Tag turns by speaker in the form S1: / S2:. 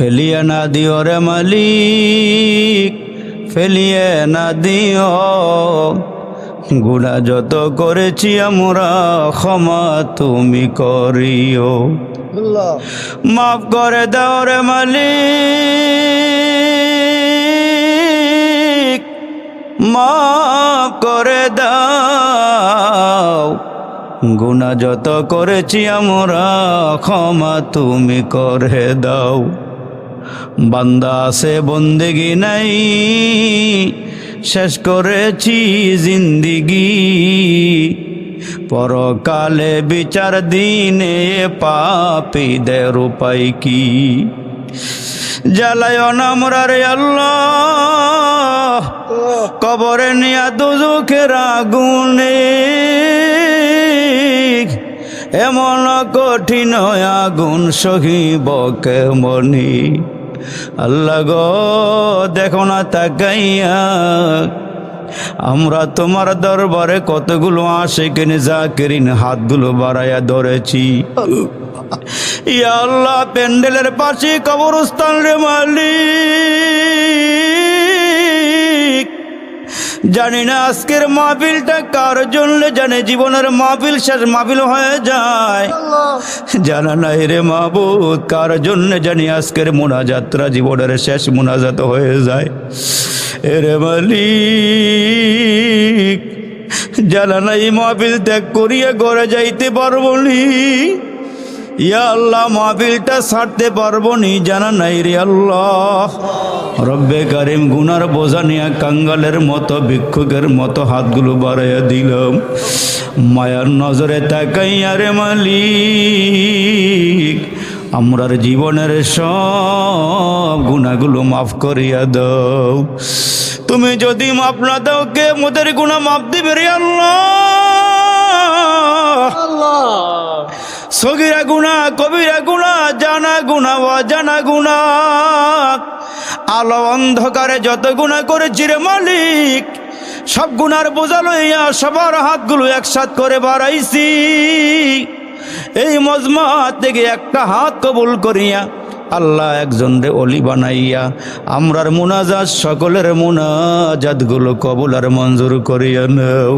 S1: ফেলিয়ে না দিও রে মালিক, ফেলিয়ে না দিও। গুনাহ যত করেছি আমরা ক্ষমা তুমি করিও। মাফ করে দাও রে মালিক, মাফ করে দাও। গুনাহ যত করেছি আমরা ক্ষমা তুমি করে দাও। বান্দা আছে বন্দেগি নাই, শেষ করেছি জিন্দিগি। পরকালে বিচার দিনে পাপীদের উপায় কি? জ্বালায় না আমরা রে আল্লাহ, কবরে নিয়া দুজখের আগুনে। এমন কঠিন আগুন সহিব কেমনি? আল্লাহ গো দেখো না তাকাইয়া, আমরা তোমার দরবারে কতগুলো আশিকিন জাকিরিন হাতগুলো বাড়াইয়া ধরেছি। ইয়া আল্লাহ, প্যান্ডেলের পাশে কবরস্থান রে মালিক, জানি না আজকের মাহফিলটা কার জন্য, জানে জীবনের মাহফিল শেষ মাহফিল হয়ে যায়, জানা নাই রে মাহবুব কার জন্য জানি আজকের মোনাজাতটা জীবনের শেষ মোনাজাত হয়ে যায়। এরে মালিক, জানা নাই মাহফিল ত্যাগ করিয়া ঘরে যাইতে পারবো নি। ইয়া আল্লাহ, মাহফিলটা ছাড়তে পারবো নি, জানা নাই রে আল্লাহ। রব্বে কারিম, গুনার বোঝা নিয়া কাঙ্গালের মতো ভিক্ষুকের মতো হাতগুলো বাড়াইয়া দিলাম। মায়ার নজরে তাকাইয়া রে মালিক, আমরার জীবনের সব গুনাহগুলো মাফ করিয়া দাও। তুমি যদি মাফ না দাও, কে মোদের গুনাহ মাফ দিবে রে আল্লাহ? সগীরা গুনাহ, কবিরা গুনাহ, জানা গুনাহ, অজানা গুনাহ, আলো অন্ধকারে যত গুনাহ করেছি রে মালিক, সব গুনার বোঝা লইয়া সবার হাতগুলো একসাথ করে বাড়াইছি। এই মজমা থেকে একটা হাত কবুল করিয়া আল্লাহ একজন রে অলি বানাইয়া আমরার মুনাজাত সকলের মুনাজাত গুলো কবুল আর মঞ্জুর করিয়া নাও।